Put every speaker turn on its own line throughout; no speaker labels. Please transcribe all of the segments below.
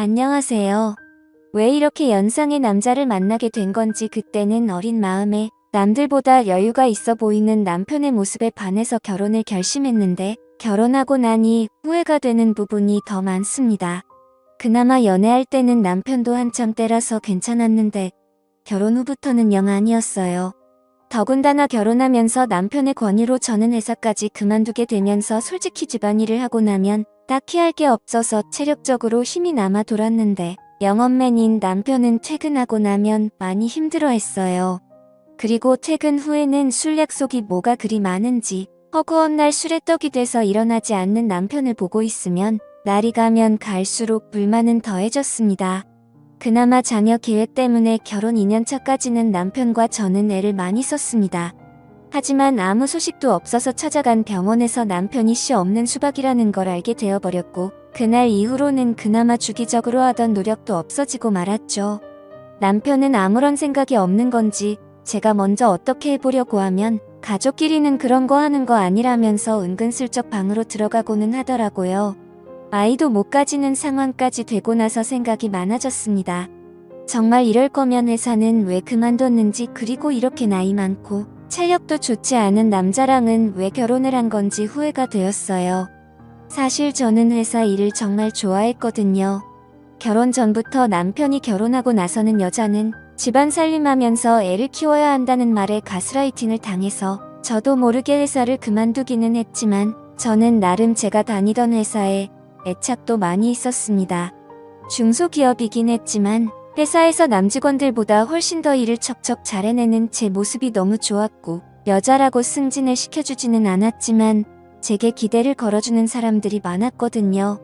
안녕하세요. 왜 이렇게 연상의 남자를 만나게 된 건지 그때는 어린 마음에 남들보다 여유가 있어 보이는 남편의 모습에 반해서 결혼을 결심했는데 결혼하고 나니 후회가 되는 부분이 더 많습니다. 그나마 연애할 때는 남편도 한참 때라서 괜찮았는데 결혼 후부터는 영 아니었어요. 더군다나 결혼하면서 남편의 권유로 저는 회사까지 그만두게 되면서 솔직히 집안일을 하고 나면 딱히 할 게 없어서 체력적으로 힘이 남아 돌았는데 영업맨인 남편은 퇴근하고 나면 많이 힘들어했어요. 그리고 퇴근 후에는 술 약속이 뭐가 그리 많은지 허구한 날 술에 떡이 돼서 일어나지 않는 남편을 보고 있으면 날이 가면 갈수록 불만은 더해졌습니다. 그나마 자녀 계획 때문에 결혼 2년차까지는 남편과 저는 애를 많이 썼습니다. 하지만 아무 소식도 없어서 찾아간 병원에서 남편이 씨 없는 수박이라는 걸 알게 되어버렸고 그날 이후로는 그나마 주기적으로 하던 노력도 없어지고 말았죠. 남편은 아무런 생각이 없는 건지 제가 먼저 어떻게 해보려고 하면 가족끼리는 그런 거 하는 거 아니라면서 은근슬쩍 방으로 들어가고는 하더라고요. 아이도 못 가지는 상황까지 되고 나서 생각이 많아졌습니다. 정말 이럴 거면 회사는 왜 그만뒀는지 그리고 이렇게 나이 많고 체력도 좋지 않은 남자랑은 왜 결혼을 한 건지 후회가 되었어요. 사실 저는 회사 일을 정말 좋아했거든요. 결혼 전부터 남편이 결혼하고 나서는 여자는 집안 살림하면서 애를 키워야 한다는 말에 가스라이팅을 당해서 저도 모르게 회사를 그만두기는 했지만 저는 나름 제가 다니던 회사에 애착도 많이 있었습니다. 중소기업이긴 했지만 회사에서 남직원들보다 훨씬 더 일을 척척 잘해내는 제 모습이 너무 좋았고 여자라고 승진을 시켜주지는 않았지만 제게 기대를 걸어주는 사람들이 많았거든요.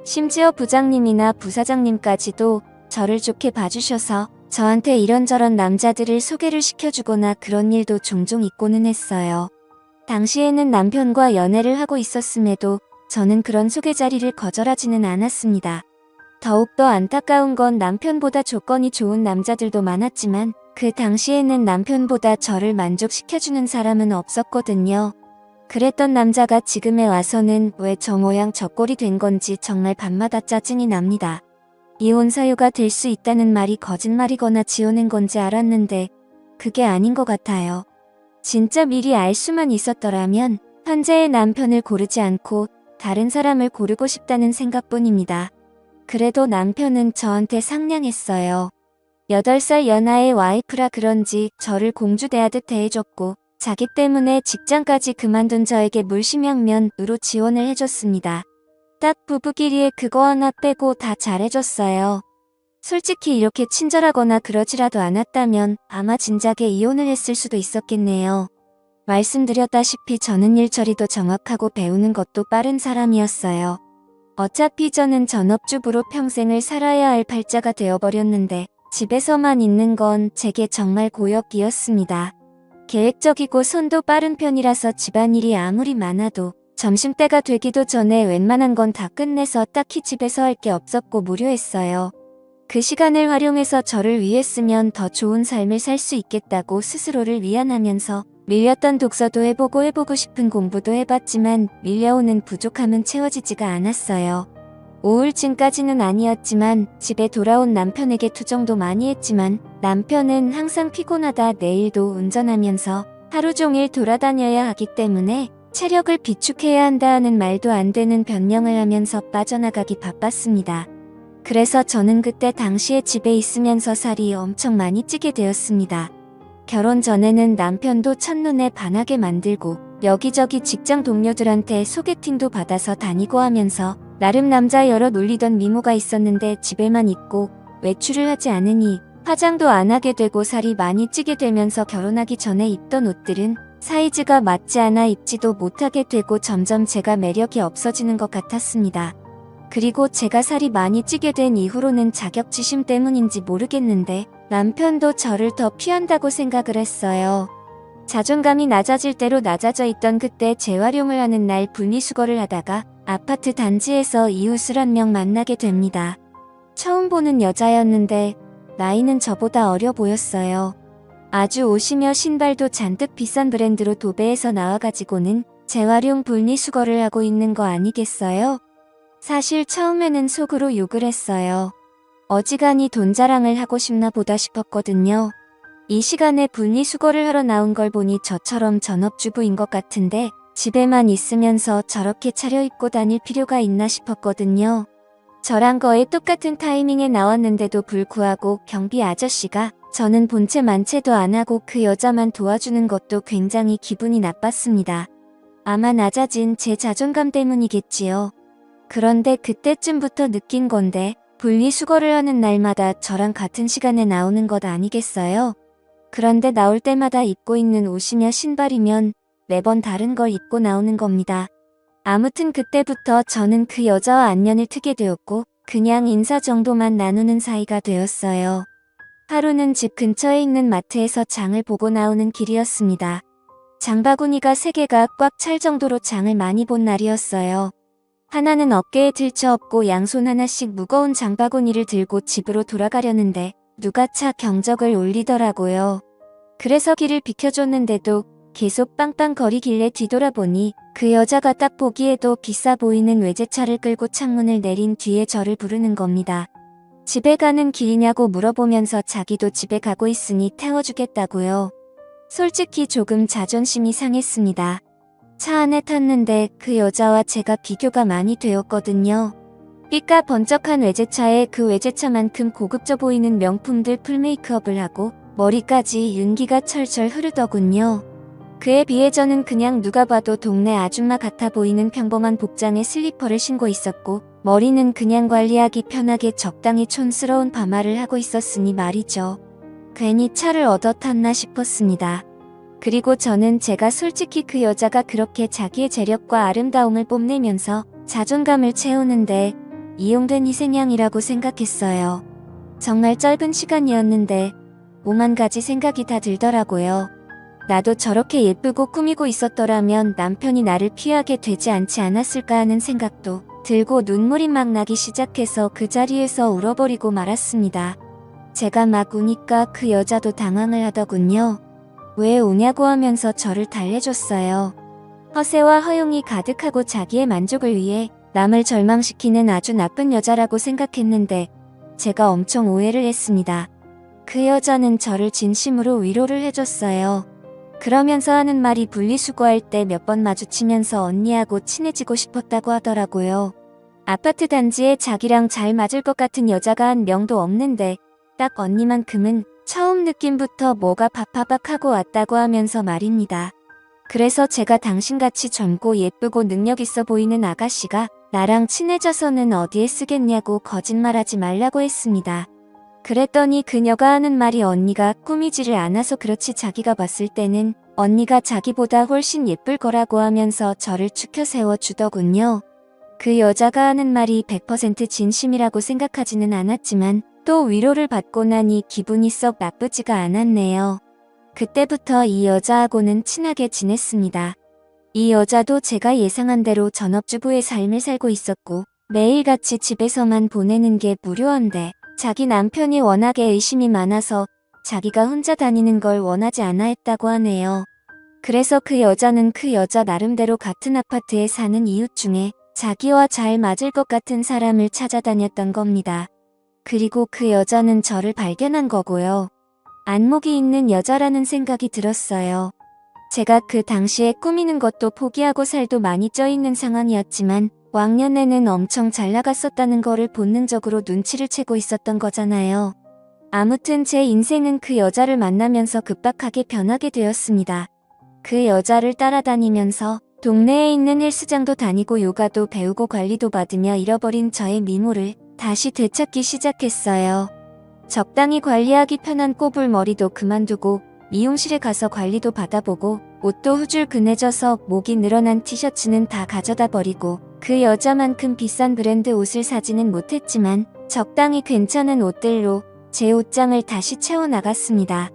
심지어 부장님이나 부사장님까지도 저를 좋게 봐주셔서 저한테 이런저런 남자들을 소개를 시켜주거나 그런 일도 종종 있고는 했어요. 당시에는 남편과 연애를 하고 있었음에도 저는 그런 소개 자리를 거절하지는 않았습니다. 더욱더 안타까운 건 남편보다 조건이 좋은 남자들도 많았지만 그 당시에는 남편보다 저를 만족시켜주는 사람은 없었거든요. 그랬던 남자가 지금에 와서는 왜 저 모양 저 꼴이 된 건지 정말 밤마다 짜증이 납니다. 이혼 사유가 될 수 있다는 말이 거짓말이거나 지어낸 건지 알았는데 그게 아닌 것 같아요. 진짜 미리 알 수만 있었더라면 현재의 남편을 고르지 않고 다른 사람을 고르고 싶다는 생각뿐입니다. 그래도 남편은 저한테 상냥했어요. 8살 연하의 와이프라 그런지 저를 공주 대하듯 대해줬고 자기 때문에 직장까지 그만둔 저에게 물심양면으로 지원을 해줬습니다. 딱 부부끼리에 그거 하나 빼고 다 잘해줬어요. 솔직히 이렇게 친절하거나 그러지라도 않았다면 아마 진작에 이혼을 했을 수도 있었겠네요. 말씀드렸다시피 저는 일 처리도 정확하고 배우는 것도 빠른 사람이었어요. 어차피 저는 전업주부로 평생을 살아야 할 팔자가 되어버렸는데 집에서만 있는 건 제게 정말 고역이었습니다. 계획적이고 손도 빠른 편이라서 집안일이 아무리 많아도 점심때가 되기도 전에 웬만한 건 다 끝내서 딱히 집에서 할 게 없었고 무료했어요. 그 시간을 활용해서 저를 위해 쓰면 더 좋은 삶을 살 수 있겠다고 스스로를 위안하면서 밀렸던 독서도 해보고 싶은 공부도 해봤지만 밀려오는 부족함은 채워지지가 않았어요. 우울증까지는 아니었지만 집에 돌아온 남편에게 투정도 많이 했지만 남편은 항상 피곤하다 내일도 운전하면서 하루 종일 돌아다녀야 하기 때문에 체력을 비축해야 한다는 말도 안 되는 변명을 하면서 빠져나가기 바빴습니다. 그래서 저는 그때 당시에 집에 있으면서 살이 엄청 많이 찌게 되었습니다. 결혼 전에는 남편도 첫눈에 반하게 만들고 여기저기 직장 동료들한테 소개팅도 받아서 다니고 하면서 나름 남자 여러 놀리던 미모가 있었는데 집에만 있고 외출을 하지 않으니 화장도 안 하게 되고 살이 많이 찌게 되면서 결혼하기 전에 입던 옷들은 사이즈가 맞지 않아 입지도 못하게 되고 점점 제가 매력이 없어지는 것 같았습니다. 그리고 제가 살이 많이 찌게 된 이후로는 자격지심 때문인지 모르겠는데 남편도 저를 더 피한다고 생각을 했어요. 자존감이 낮아질 대로 낮아져 있던 그때 재활용을 하는 날 분리수거를 하다가 아파트 단지에서 이웃을 한 명 만나게 됩니다. 처음 보는 여자였는데 나이는 저보다 어려 보였어요. 아주 옷이며 신발도 잔뜩 비싼 브랜드로 도배해서 나와가지고는 재활용 분리수거를 하고 있는 거 아니겠어요? 사실 처음에는 속으로 욕을 했어요. 어지간히 돈 자랑을 하고 싶나 보다 싶었거든요. 이 시간에 분리수거를 하러 나온 걸 보니 저처럼 전업주부인 것 같은데 집에만 있으면서 저렇게 차려입고 다닐 필요가 있나 싶었거든요. 저랑 거의 똑같은 타이밍에 나왔는데도 불구하고 경비 아저씨가 저는 본체 만체도 안 하고 그 여자만 도와주는 것도 굉장히 기분이 나빴습니다. 아마 낮아진 제 자존감 때문이겠지요. 그런데 그때쯤부터 느낀 건데 분리수거를 하는 날마다 저랑 같은 시간에 나오는 것 아니겠어요? 그런데 나올 때마다 입고 있는 옷이며 신발이면 매번 다른 걸 입고 나오는 겁니다. 아무튼 그때부터 저는 그 여자와 안면을 트게 되었고 그냥 인사 정도만 나누는 사이가 되었어요. 하루는 집 근처에 있는 마트에서 장을 보고 나오는 길이었습니다. 장바구니가 3개가 꽉 찰 정도로 장을 많이 본 날이었어요. 하나는 어깨에 들쳐업고 양손 하나씩 무거운 장바구니를 들고 집으로 돌아가려는데 누가 차 경적을 울리더라고요. 그래서 길을 비켜줬는데도 계속 빵빵거리길래 뒤돌아보니 그 여자가 딱 보기에도 비싸 보이는 외제차를 끌고 창문을 내린 뒤에 저를 부르는 겁니다. 집에 가는 길이냐고 물어보면서 자기도 집에 가고 있으니 태워주겠다고요. 솔직히 조금 자존심이 상했습니다. 차 안에 탔는데 그 여자와 제가 비교가 많이 되었거든요. 삐까 번쩍한 외제차에 그 외제차만큼 고급져 보이는 명품들 풀메이크업을 하고 머리까지 윤기가 철철 흐르더군요. 그에 비해 저는 그냥 누가 봐도 동네 아줌마 같아 보이는 평범한 복장에 슬리퍼를 신고 있었고 머리는 그냥 관리하기 편하게 적당히 촌스러운 파마를 하고 있었으니 말이죠. 괜히 차를 얻어 탔나 싶었습니다. 그리고 저는 제가 솔직히 그 여자가 그렇게 자기의 재력과 아름다움을 뽐내면서 자존감을 채우는데 이용된 희생양이라고 생각했어요. 정말 짧은 시간이었는데 오만 가지 생각이 다 들더라고요. 나도 저렇게 예쁘고 꾸미고 있었더라면 남편이 나를 피하게 되지 않지 않았을까 하는 생각도 들고 눈물이 막 나기 시작해서 그 자리에서 울어버리고 말았습니다. 제가 막 우니까 그 여자도 당황을 하더군요. 왜 우냐고 하면서 저를 달래줬어요. 허세와 허용이 가득하고 자기의 만족을 위해 남을 절망시키는 아주 나쁜 여자라고 생각했는데 제가 엄청 오해를 했습니다. 그 여자는 저를 진심으로 위로를 해줬어요. 그러면서 하는 말이 분리수거할 때 몇 번 마주치면서 언니하고 친해지고 싶었다고 하더라고요. 아파트 단지에 자기랑 잘 맞을 것 같은 여자가 한 명도 없는데 딱 언니만큼은 처음 느낌부터 뭐가 바파박하고 왔다고 하면서 말입니다. 그래서 제가 당신같이 젊고 예쁘고 능력 있어 보이는 아가씨가 나랑 친해져서는 어디에 쓰겠냐고 거짓말하지 말라고 했습니다. 그랬더니 그녀가 하는 말이 언니가 꾸미지를 않아서 그렇지 자기가 봤을 때는 언니가 자기보다 훨씬 예쁠 거라고 하면서 저를 추켜 세워주더군요. 그 여자가 하는 말이 100% 진심이라고 생각하지는 않았지만 또 위로를 받고 나니 기분이 썩 나쁘지가 않았네요. 그때부터 이 여자하고는 친하게 지냈습니다. 이 여자도 제가 예상한 대로 전업주부의 삶을 살고 있었고 매일같이 집에서만 보내는 게 무료한데 자기 남편이 워낙에 의심이 많아서 자기가 혼자 다니는 걸 원하지 않아 했다고 하네요. 그래서 그 여자는 그 여자 나름대로 같은 아파트에 사는 이웃 중에 자기와 잘 맞을 것 같은 사람을 찾아다녔던 겁니다. 그리고 그 여자는 저를 발견한 거고요. 안목이 있는 여자라는 생각이 들었어요. 제가 그 당시에 꾸미는 것도 포기하고 살도 많이 쪄있는 상황이었지만 왕년에는 엄청 잘 나갔었다는 거를 본능적으로 눈치를 채고 있었던 거잖아요. 아무튼 제 인생은 그 여자를 만나면서 급박하게 변하게 되었습니다. 그 여자를 따라다니면서 동네에 있는 헬스장도 다니고 요가도 배우고 관리도 받으며 잃어버린 저의 미모를 다시 되찾기 시작했어요. 적당히 관리하기 편한 꼬불 머리도 그만두고 미용실에 가서 관리도 받아보고 옷도 후줄근해져서 목이 늘어난 티셔츠는 다 가져다 버리고 그 여자만큼 비싼 브랜드 옷을 사지는 못했지만 적당히 괜찮은 옷들로 제 옷장을 다시 채워나갔습니다.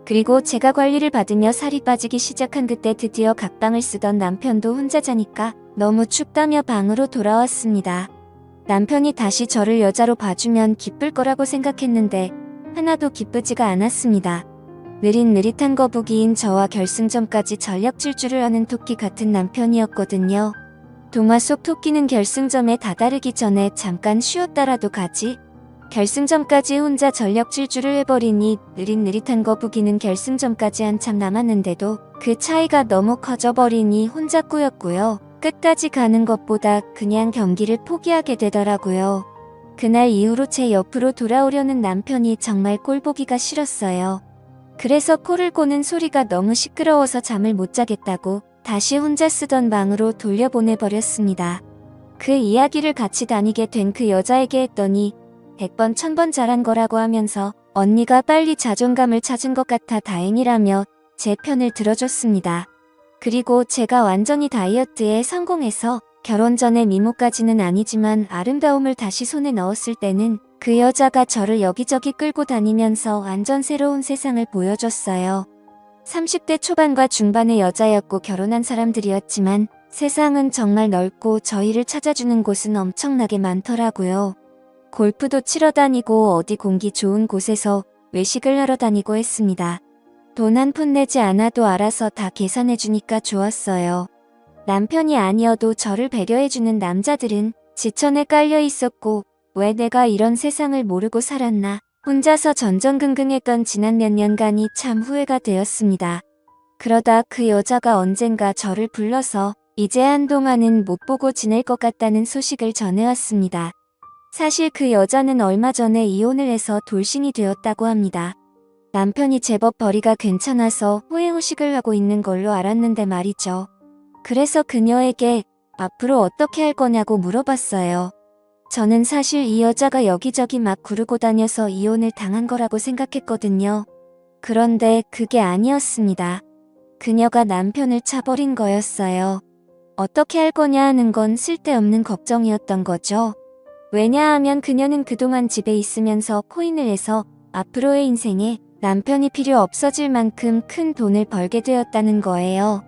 그리고 제가 관리를 받으며 살이 빠지기 시작한 그때 드디어 각방을 쓰던 남편도 혼자 자니까 너무 춥다며 방으로 돌아왔습니다. 남편이 다시 저를 여자로 봐주면 기쁠 거라고 생각했는데 하나도 기쁘지가 않았습니다. 느릿느릿한 거북이인 저와 결승전까지 전력 질주를 하는 토끼 같은 남편이었거든요. 동화 속 토끼는 결승점에 다다르기 전에 잠깐 쉬었다라도 가지. 결승점까지 혼자 전력 질주를 해버리니 느릿느릿한 거북이는 결승점까지 한참 남았는데도 그 차이가 너무 커져버리니 혼자 꾸였고요. 끝까지 가는 것보다 그냥 경기를 포기하게 되더라고요. 그날 이후로 제 옆으로 돌아오려는 남편이 정말 꼴보기가 싫었어요. 그래서 코를 고는 소리가 너무 시끄러워서 잠을 못 자겠다고 다시 혼자 쓰던 방으로 돌려보내버렸습니다. 그 이야기를 같이 다니게 된 그 여자에게 했더니 100번 1000번 잘한 거라고 하면서 언니가 빨리 자존감을 찾은 것 같아 다행이라며 제 편을 들어줬습니다. 그리고 제가 완전히 다이어트에 성공해서 결혼 전에 미모까지는 아니지만 아름다움을 다시 손에 넣었을 때는 그 여자가 저를 여기저기 끌고 다니면서 완전 새로운 세상을 보여줬어요. 30대 초반과 중반의 여자였고 결혼한 사람들이었지만 세상은 정말 넓고 저희를 찾아주는 곳은 엄청나게 많더라고요. 골프도 치러 다니고 어디 공기 좋은 곳에서 외식을 하러 다니고 했습니다. 돈 한 푼 내지 않아도 알아서 다 계산해주니까 좋았어요. 남편이 아니어도 저를 배려해주는 남자들은 지천에 깔려 있었고 왜 내가 이런 세상을 모르고 살았나 혼자서 전전긍긍했던 지난 몇 년간이 참 후회가 되었습니다. 그러다 그 여자가 언젠가 저를 불러서 이제 한동안은 못 보고 지낼 것 같다는 소식을 전해왔습니다. 사실 그 여자는 얼마 전에 이혼을 해서 돌싱이 되었다고 합니다. 남편이 제법 벌이가 괜찮아서 후회후식을 하고 있는 걸로 알았는데 말이죠. 그래서 그녀에게 앞으로 어떻게 할 거냐고 물어봤어요. 저는 사실 이 여자가 여기저기 막 구르고 다녀서 이혼을 당한 거라고 생각했거든요. 그런데 그게 아니었습니다. 그녀가 남편을 차버린 거였어요. 어떻게 할 거냐 하는 건 쓸데없는 걱정이었던 거죠. 왜냐하면 그녀는 그동안 집에 있으면서 코인을 해서 앞으로의 인생에 남편이 필요 없어질 만큼 큰 돈을 벌게 되었다는 거예요.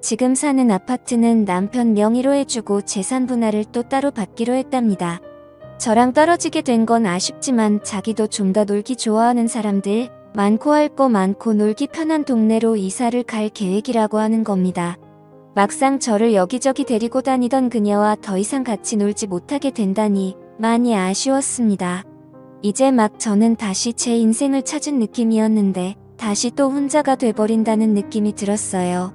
지금 사는 아파트는 남편 명의로 해주고 재산 분할을 또 따로 받기로 했답니다. 저랑 떨어지게 된 건 아쉽지만 자기도 좀 더 놀기 좋아하는 사람들, 많고 할 거 많고 놀기 편한 동네로 이사를 갈 계획이라고 하는 겁니다. 막상 저를 여기저기 데리고 다니던 그녀와 더 이상 같이 놀지 못하게 된다니 많이 아쉬웠습니다. 이제 막 저는 다시 제 인생을 찾은 느낌이었는데 다시 또 혼자가 돼버린다는 느낌이 들었어요.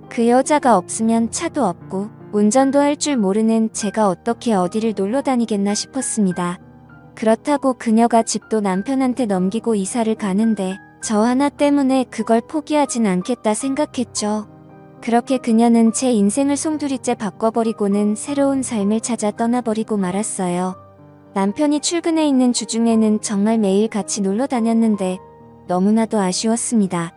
그 여자가 없으면 차도 없고 운전도 할 줄 모르는 제가 어떻게 어디를 놀러 다니겠나 싶었습니다. 그렇다고 그녀가 집도 남편한테 넘기고 이사를 가는데 저 하나 때문에 그걸 포기하진 않겠다 생각했죠. 그렇게 그녀는 제 인생을 송두리째 바꿔버리고는 새로운 삶을 찾아 떠나버리고 말았어요. 남편이 출근해 있는 주중에는 정말 매일 같이 놀러 다녔는데 너무나도 아쉬웠습니다.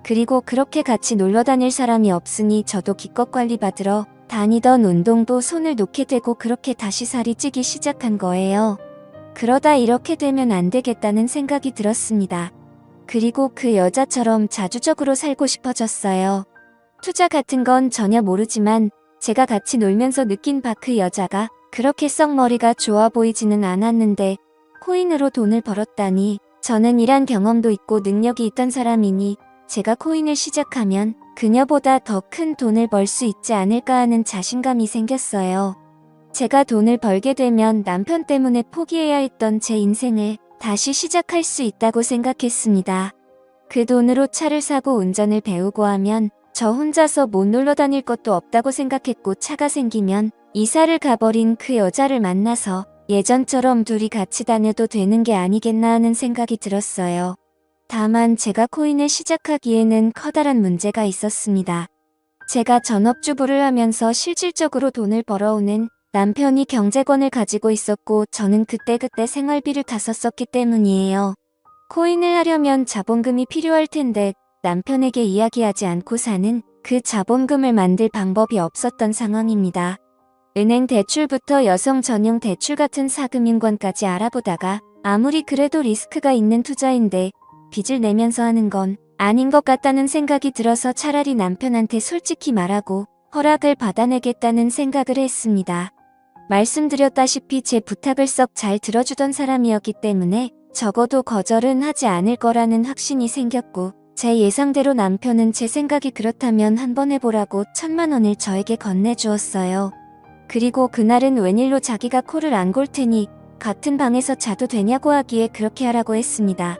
그리고 그렇게 같이 놀러 다닐 사람이 없으니 저도 기껏 관리 받으러 다니던 운동도 손을 놓게 되고 그렇게 다시 살이 찌기 시작한 거예요. 그러다 이렇게 되면 안 되겠다는 생각이 들었습니다. 그리고 그 여자처럼 자주적으로 살고 싶어졌어요. 투자 같은 건 전혀 모르지만 제가 같이 놀면서 느낀 바 그 여자가 그렇게 썩 머리가 좋아 보이지는 않았는데 코인으로 돈을 벌었다니 저는 일한 경험도 있고 능력이 있던 사람이니 제가 코인을 시작하면 그녀보다 더 큰 돈을 벌 수 있지 않을까 하는 자신감이 생겼어요. 제가 돈을 벌게 되면 남편 때문에 포기해야 했던 제 인생을 다시 시작할 수 있다고 생각했습니다. 그 돈으로 차를 사고 운전을 배우고 하면 저 혼자서 못 놀러 다닐 것도 없다고 생각했고 차가 생기면 이사를 가버린 그 여자를 만나서 예전처럼 둘이 같이 다녀도 되는 게 아니겠나 하는 생각이 들었어요. 다만 제가 코인을 시작하기에는 커다란 문제가 있었습니다. 제가 전업주부를 하면서 실질적으로 돈을 벌어오는 남편이 경제권을 가지고 있었고 저는 그때그때 생활비를 다 썼었기 때문이에요. 코인을 하려면 자본금이 필요할 텐데 남편에게 이야기하지 않고 사는 그 자본금을 만들 방법이 없었던 상황입니다. 은행 대출부터 여성 전용 대출 같은 사금융권까지 알아보다가 아무리 그래도 리스크가 있는 투자인데 빚을 내면서 하는 건 아닌 것 같다는 생각이 들어서 차라리 남편한테 솔직히 말하고 허락을 받아내겠다는 생각을 했습니다. 말씀드렸다시피 제 부탁을 썩 잘 들어주던 사람이었기 때문에 적어도 거절은 하지 않을 거라는 확신이 생겼고 제 예상대로 남편은 제 생각이 그렇다면 한번 해보라고 1000만 원을 저에게 건네주었어요. 그리고 그날은 웬일로 자기가 코를 안 골 테니 같은 방에서 자도 되냐고 하기에 그렇게 하라고 했습니다.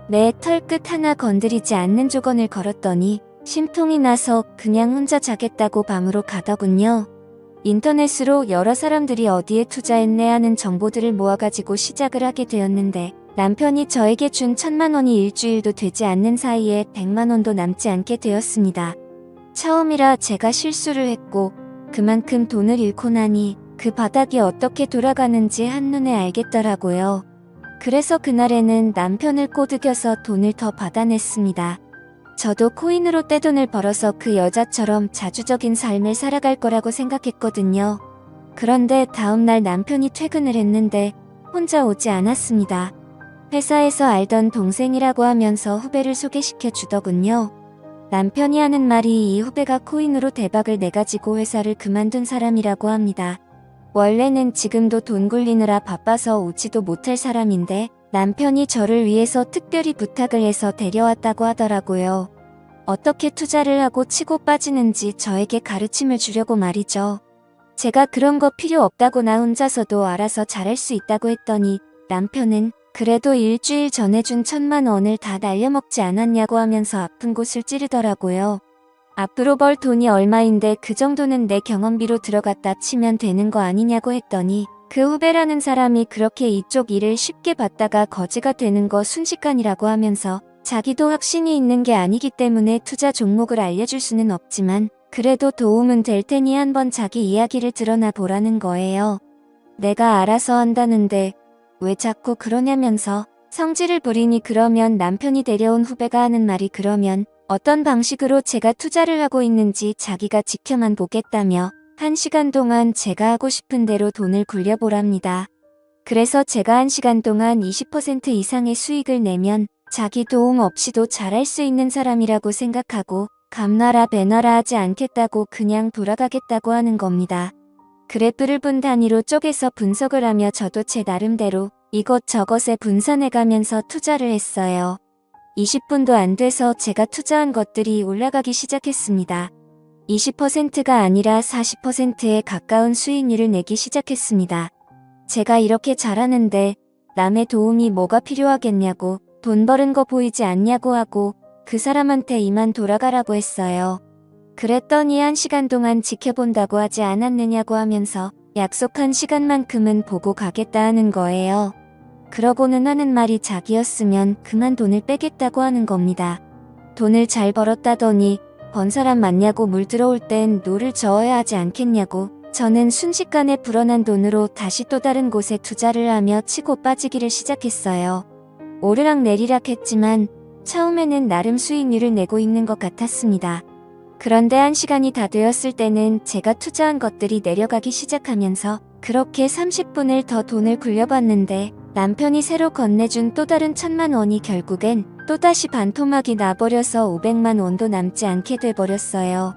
내 털끝 하나 건드리지 않는 조건을 걸었더니 심통이 나서 그냥 혼자 자겠다고 방으로 가더군요. 인터넷으로 여러 사람들이 어디에 투자했네 하는 정보들을 모아가지고 시작을 하게 되었는데 남편이 저에게 준 1,000만 원이 일주일도 되지 않는 사이에 100만 원도 남지 않게 되었습니다. 처음이라 제가 실수를 했고 그만큼 돈을 잃고 나니 그 바닥이 어떻게 돌아가는지 한눈에 알겠더라고요. 그래서 그날에는 남편을 꼬드겨서 돈을 더 받아냈습니다. 저도 코인으로 떼돈을 벌어서 그 여자처럼 자주적인 삶을 살아갈 거라고 생각했거든요. 그런데 다음날 남편이 퇴근을 했는데 혼자 오지 않았습니다. 회사에서 알던 동생이라고 하면서 후배를 소개시켜 주더군요. 남편이 하는 말이 이 후배가 코인으로 대박을 내가지고 회사를 그만둔 사람이라고 합니다. 원래는 지금도 돈 굴리느라 바빠서 오지도 못할 사람인데 남편이 저를 위해서 특별히 부탁을 해서 데려왔다고 하더라고요. 어떻게 투자를 하고 치고 빠지는지 저에게 가르침을 주려고 말이죠. 제가 그런 거 필요 없다고 나 혼자서도 알아서 잘할 수 있다고 했더니 남편은 그래도 일주일 전에 준 1,000만 원을 다 날려먹지 않았냐고 하면서 아픈 곳을 찌르더라고요. 앞으로 벌 돈이 얼마인데 그 정도는 내 경험비로 들어갔다 치면 되는 거 아니냐고 했더니 그 후배라는 사람이 그렇게 이쪽 일을 쉽게 받다가 거지가 되는 거 순식간이라고 하면서 자기도 확신이 있는 게 아니기 때문에 투자 종목을 알려줄 수는 없지만 그래도 도움은 될 테니 한번 자기 이야기를 드러나 보라는 거예요. 내가 알아서 한다는데 왜 자꾸 그러냐면서 성질을 부리니 그러면 남편이 데려온 후배가 하는 말이 그러면 어떤 방식으로 제가 투자를 하고 있는지 자기가 지켜만 보겠다며 1시간 동안 제가 하고 싶은 대로 돈을 굴려보랍니다. 그래서 제가 1시간 동안 20% 이상의 수익을 내면 자기 도움 없이도 잘할 수 있는 사람이라고 생각하고 감나라 배나라 하지 않겠다고 그냥 돌아가겠다고 하는 겁니다. 그래프를 분 단위로 쪼개서 분석을 하며 저도 제 나름대로 이것저것에 분산해가면서 투자를 했어요. 20분도 안 돼서 제가 투자한 것들이 올라가기 시작했습니다. 20%가 아니라 40%에 가까운 수익률을 내기 시작했습니다. 제가 이렇게 잘하는데 남의 도움이 뭐가 필요하겠냐고 돈 버는 거 보이지 않냐고 하고 그 사람한테 이만 돌아가라고 했어요. 그랬더니 1시간 동안 지켜본다고 하지 않았느냐고 하면서 약속한 시간만큼은 보고 가겠다 하는 거예요. 그러고는 하는 말이 자기였으면 그만 돈을 빼겠다고 하는 겁니다. 돈을 잘 벌었다더니 번 사람 맞냐고 물 들어올 땐 노를 저어야 하지 않겠냐고 저는 순식간에 불어난 돈으로 다시 또 다른 곳에 투자를 하며 치고 빠지기를 시작했어요. 오르락 내리락 했지만 처음에는 나름 수익률을 내고 있는 것 같았습니다. 그런데 1시간이 다 되었을 때는 제가 투자한 것들이 내려가기 시작하면서 그렇게 30분을 더 돈을 굴려봤는데 남편이 새로 건네준 또 다른 1,000만 원이 결국엔 또다시 반토막이 나버려서 500만 원도 남지 않게 돼버렸어요.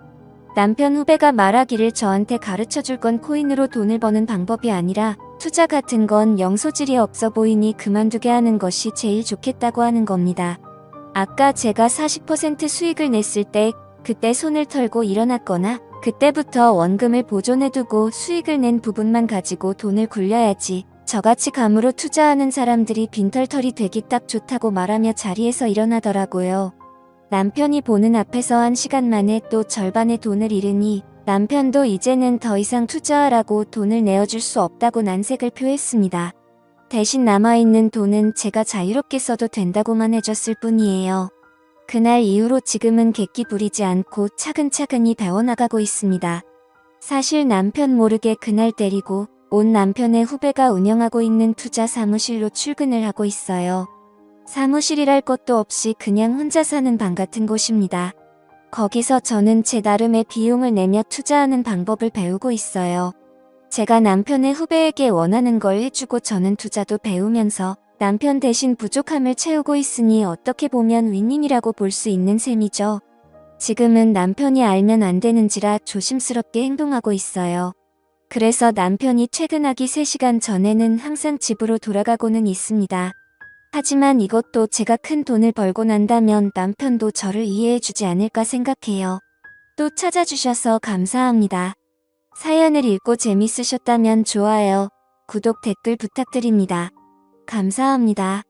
남편 후배가 말하기를 저한테 가르쳐줄 건 코인으로 돈을 버는 방법이 아니라 투자 같은 건 영 소질이 없어 보이니 그만두게 하는 것이 제일 좋겠다고 하는 겁니다. 아까 제가 40% 수익을 냈을 때 그때 손을 털고 일어났거나 그때부터 원금을 보존해두고 수익을 낸 부분만 가지고 돈을 굴려야지. 저같이 감으로 투자하는 사람들이 빈털털이 되기 딱 좋다고 말하며 자리에서 일어나더라고요. 남편이 보는 앞에서 1시간 만에 또 절반의 돈을 잃으니 남편도 이제는 더 이상 투자하라고 돈을 내어줄 수 없다고 난색을 표했습니다. 대신 남아있는 돈은 제가 자유롭게 써도 된다고만 해줬을 뿐이에요. 그날 이후로 지금은 객기 부리지 않고 차근차근히 배워나가고 있습니다. 사실 남편 모르게 그날 데리고 온 남편의 후배가 운영하고 있는 투자 사무실로 출근을 하고 있어요. 사무실이랄 것도 없이 그냥 혼자 사는 방 같은 곳입니다. 거기서 저는 제 나름의 비용을 내며 투자하는 방법을 배우고 있어요. 제가 남편의 후배에게 원하는 걸 해주고 저는 투자도 배우면서 남편 대신 부족함을 채우고 있으니 어떻게 보면 윈윈이라고 볼 수 있는 셈이죠. 지금은 남편이 알면 안 되는지라 조심스럽게 행동하고 있어요. 그래서 남편이 퇴근하기 3시간 전에는 항상 집으로 돌아가고는 있습니다. 하지만 이것도 제가 큰 돈을 벌고 난다면 남편도 저를 이해해주지 않을까 생각해요. 또 찾아주셔서 감사합니다. 사연을 읽고 재밌으셨다면 좋아요, 구독, 댓글 부탁드립니다. 감사합니다.